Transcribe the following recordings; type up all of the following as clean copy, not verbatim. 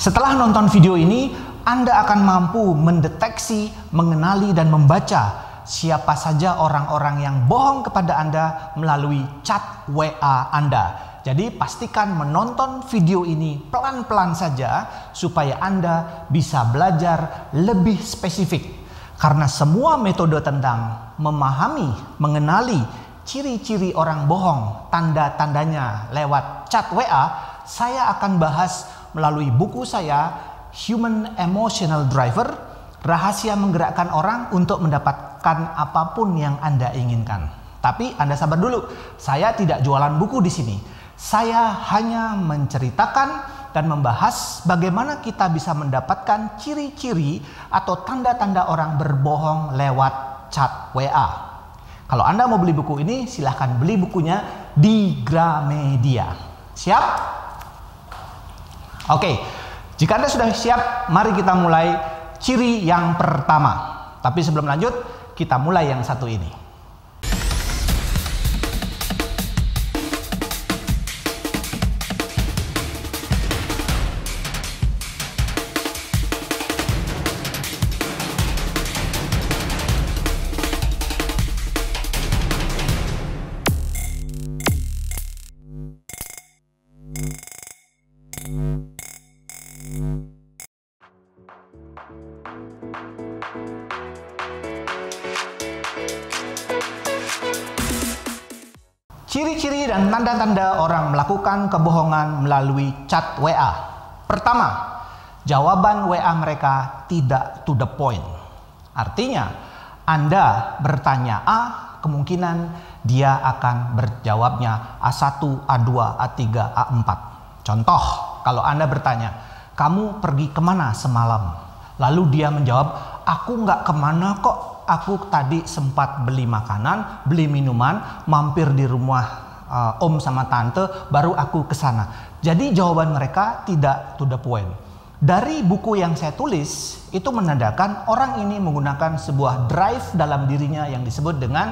Setelah nonton video ini, Anda akan mampu mendeteksi, mengenali, dan membaca siapa saja orang-orang yang bohong kepada Anda melalui chat WA Anda. Jadi pastikan menonton video ini pelan-pelan saja supaya Anda bisa belajar lebih spesifik. Karena semua metode tentang memahami, mengenali ciri-ciri orang bohong, tanda-tandanya lewat chat WA, saya akan bahas melalui buku saya, Human Emotional Driver, Rahasia Menggerakkan Orang untuk Mendapatkan Apapun yang Anda Inginkan. Tapi Anda sabar dulu, saya tidak jualan buku di sini. Saya hanya menceritakan dan membahas bagaimana kita bisa mendapatkan ciri-ciri atau tanda-tanda orang berbohong lewat chat WA. Kalau Anda mau beli buku ini, silahkan beli bukunya di Gramedia. Siap? Oke, jika Anda sudah siap, mari kita mulai ciri yang pertama. Tapi sebelum lanjut, kita mulai yang satu ini. Ciri-ciri dan tanda-tanda orang melakukan kebohongan melalui chat WA. Pertama, jawaban WA mereka tidak to the point. Artinya, Anda bertanya A, kemungkinan dia akan berjawabnya A1, A2, A3, A4. Contoh, kalau Anda bertanya, kamu pergi kemana semalam? Lalu dia menjawab, aku nggak kemana kok. Aku tadi sempat beli makanan, beli minuman, mampir di rumah om sama tante, baru aku ke sana. Jadi jawaban mereka tidak to the point. Dari buku yang saya tulis, itu menandakan orang ini menggunakan sebuah drive dalam dirinya yang disebut dengan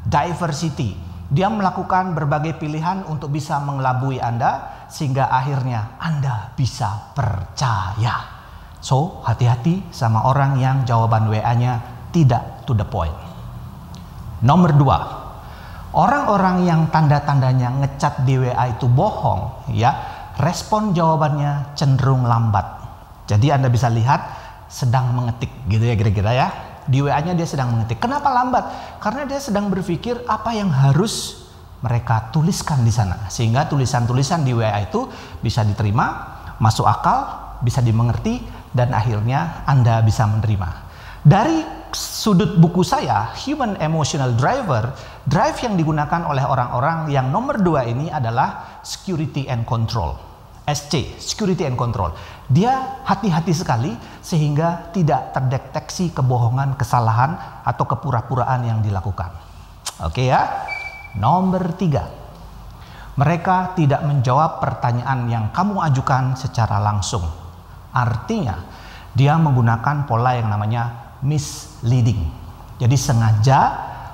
diversity. Dia melakukan berbagai pilihan untuk bisa mengelabui Anda, sehingga akhirnya Anda bisa percaya. So, hati-hati sama orang yang jawaban WA-nya tidak to the point. Nomor 2, orang-orang yang tanda-tandanya ngecat di WA itu bohong, ya, respon jawabannya cenderung lambat. Jadi Anda bisa lihat sedang mengetik gitu ya kira-kira ya. Di WA-nya dia sedang mengetik. Kenapa lambat? Karena dia sedang berpikir apa yang harus mereka tuliskan di sana. Sehingga tulisan-tulisan di WA itu bisa diterima, masuk akal, bisa dimengerti, dan akhirnya Anda bisa menerima. Dari sudut buku saya, Human Emotional Driver, drive yang digunakan oleh orang-orang yang nomor 2 ini adalah Security and Control. SC, Security and Control. Dia hati-hati sekali sehingga tidak terdeteksi kebohongan, kesalahan, atau kepura-puraan yang dilakukan. Oke ya. Nomor 3, mereka tidak menjawab pertanyaan yang kamu ajukan secara langsung. Artinya, dia menggunakan pola yang namanya misleading. Jadi sengaja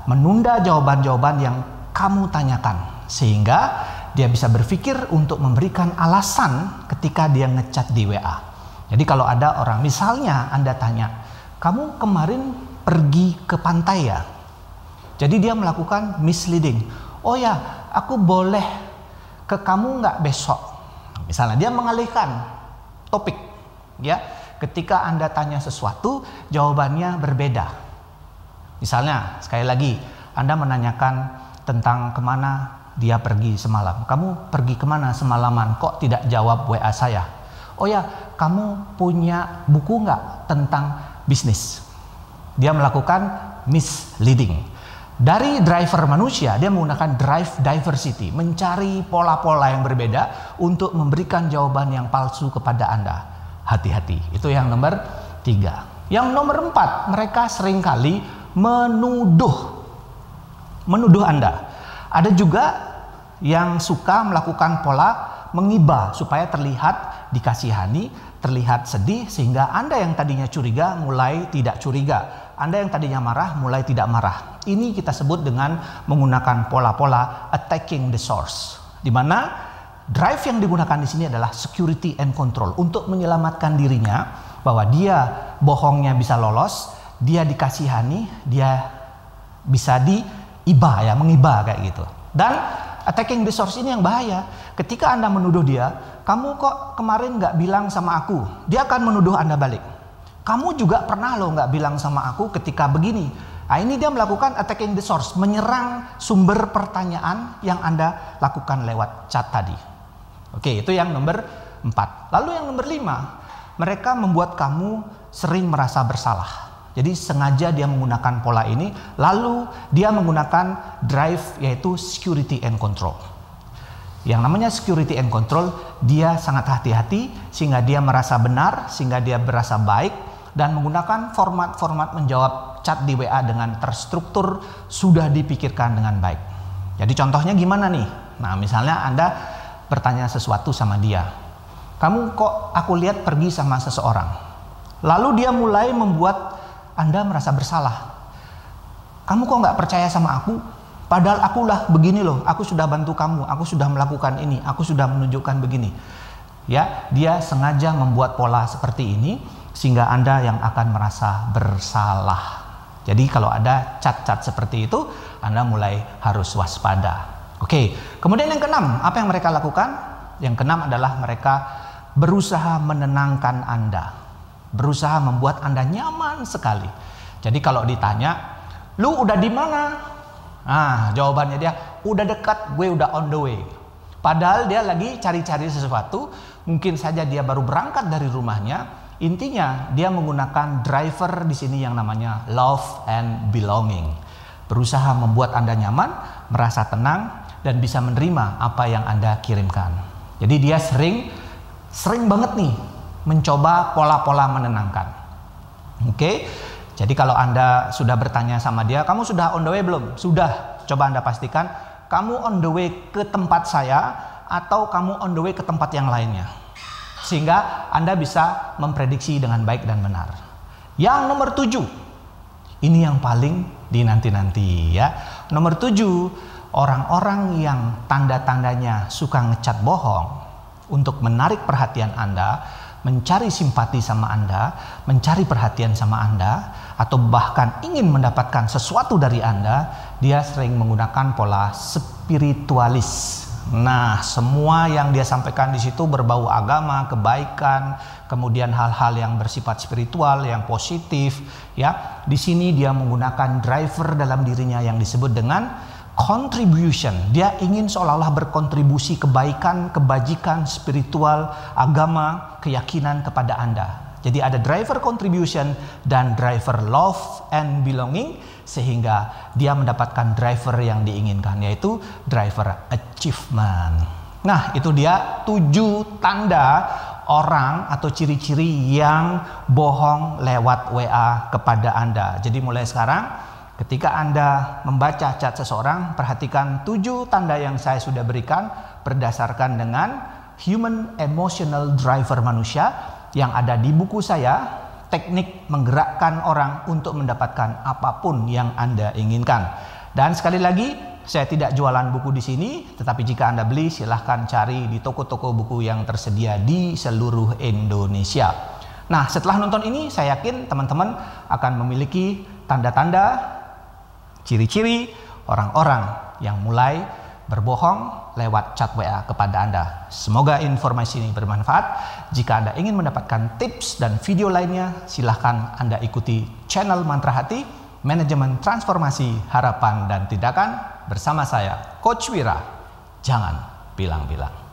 menunda jawaban-jawaban yang kamu tanyakan, sehingga dia bisa berpikir untuk memberikan alasan ketika dia ngechat di WA. Jadi kalau ada orang, misalnya Anda tanya, kamu kemarin pergi ke pantai ya? Jadi dia melakukan misleading. Oh ya, aku boleh ke kamu nggak besok? Misalnya dia mengalihkan topik, ya. Ketika Anda tanya sesuatu, jawabannya berbeda. Misalnya, sekali lagi, Anda menanyakan tentang kemana dia pergi semalam. Kamu pergi kemana semalaman? Kok tidak jawab WA saya? Oh ya, kamu punya buku nggak tentang bisnis? Dia melakukan misleading. Dari driver manusia, dia menggunakan drive diversity, mencari pola-pola yang berbeda untuk memberikan jawaban yang palsu kepada Anda. Hati-hati, itu yang nomor 3. Yang nomor 4, mereka seringkali menuduh Anda. Ada juga yang suka melakukan pola mengiba supaya terlihat dikasihani, terlihat sedih, sehingga Anda yang tadinya curiga mulai tidak curiga. Anda yang tadinya marah mulai tidak marah. Ini kita sebut dengan menggunakan pola-pola attacking the source, di mana drive yang digunakan di sini adalah security and control untuk menyelamatkan dirinya bahwa dia bohongnya bisa lolos, dia dikasihani, dia bisa diiba ya, mengiba kayak gitu. Dan attacking the source ini yang bahaya. Ketika Anda menuduh dia, kamu kok kemarin nggak bilang sama aku, dia akan menuduh Anda balik. Kamu juga pernah loh nggak bilang sama aku ketika begini. Nah, ini dia melakukan attacking the source, menyerang sumber pertanyaan yang Anda lakukan lewat chat tadi. Oke, itu yang nomor 4. Lalu yang nomor 5, mereka membuat kamu sering merasa bersalah. Jadi sengaja dia menggunakan pola ini, lalu dia menggunakan drive yaitu security and control. Yang namanya security and control, dia sangat hati-hati sehingga dia merasa benar, sehingga dia berasa baik, dan menggunakan format-format menjawab chat di WA dengan terstruktur, sudah dipikirkan dengan baik. Jadi contohnya gimana nih? Nah, misalnya Anda bertanya sesuatu sama dia, kamu kok aku lihat pergi sama seseorang. Lalu dia mulai membuat Anda merasa bersalah. Kamu kok nggak percaya sama aku? Padahal akulah begini loh, aku sudah bantu kamu, aku sudah melakukan ini, aku sudah menunjukkan begini. Ya, dia sengaja membuat pola seperti ini sehingga Anda yang akan merasa bersalah. Jadi kalau ada chat-chat seperti itu, Anda mulai harus waspada. Oke, kemudian yang keenam, apa yang mereka lakukan? Yang keenam adalah mereka berusaha menenangkan Anda, berusaha membuat Anda nyaman sekali. Jadi kalau ditanya, lu udah di mana? Nah, jawabannya dia, udah dekat, gue udah on the way. Padahal dia lagi cari-cari sesuatu, mungkin saja dia baru berangkat dari rumahnya. Intinya dia menggunakan driver di sini yang namanya love and belonging. Berusaha membuat Anda nyaman, merasa tenang, dan bisa menerima apa yang Anda kirimkan. Jadi dia sering banget nih mencoba pola-pola menenangkan. Oke, jadi kalau Anda sudah bertanya sama dia, kamu sudah on the way belum? Sudah, coba Anda pastikan kamu on the way ke tempat saya atau kamu on the way ke tempat yang lainnya. Sehingga Anda bisa memprediksi dengan baik dan benar. Yang nomor 7, ini yang paling dinanti-nanti ya. Nomor 7, orang-orang yang tanda-tandanya suka ngecat bohong untuk menarik perhatian Anda, mencari simpati sama Anda, mencari perhatian sama Anda, atau bahkan ingin mendapatkan sesuatu dari Anda, dia sering menggunakan pola spiritualis. Nah, semua yang dia sampaikan di situ berbau agama, kebaikan, kemudian hal-hal yang bersifat spiritual, yang positif, ya. Di sini dia menggunakan driver dalam dirinya yang disebut dengan contribution. Dia ingin seolah-olah berkontribusi kebaikan, kebajikan, spiritual, agama, keyakinan kepada Anda. Jadi ada driver contribution dan driver love and belonging, sehingga dia mendapatkan driver yang diinginkan, yaitu driver achievement. Nah, itu dia 7 tanda orang atau ciri-ciri yang bohong lewat WA kepada Anda. Jadi mulai sekarang, ketika Anda membaca chat seseorang, perhatikan 7 tanda yang saya sudah berikan berdasarkan dengan human emotional driver manusia yang ada di buku saya, teknik menggerakkan orang untuk mendapatkan apapun yang Anda inginkan. Dan sekali lagi, saya tidak jualan buku di sini, tetapi jika Anda beli, silahkan cari di toko-toko buku yang tersedia di seluruh Indonesia. Nah, setelah nonton ini, saya yakin teman-teman akan memiliki tanda-tanda, ciri-ciri orang-orang yang mulai berbohong lewat chat WA kepada Anda. Semoga informasi ini bermanfaat. Jika Anda ingin mendapatkan tips dan video lainnya, silahkan Anda ikuti channel Mantra Hati, Manajemen Transformasi Harapan dan Tindakan bersama saya, Coach Wira. Jangan bilang-bilang.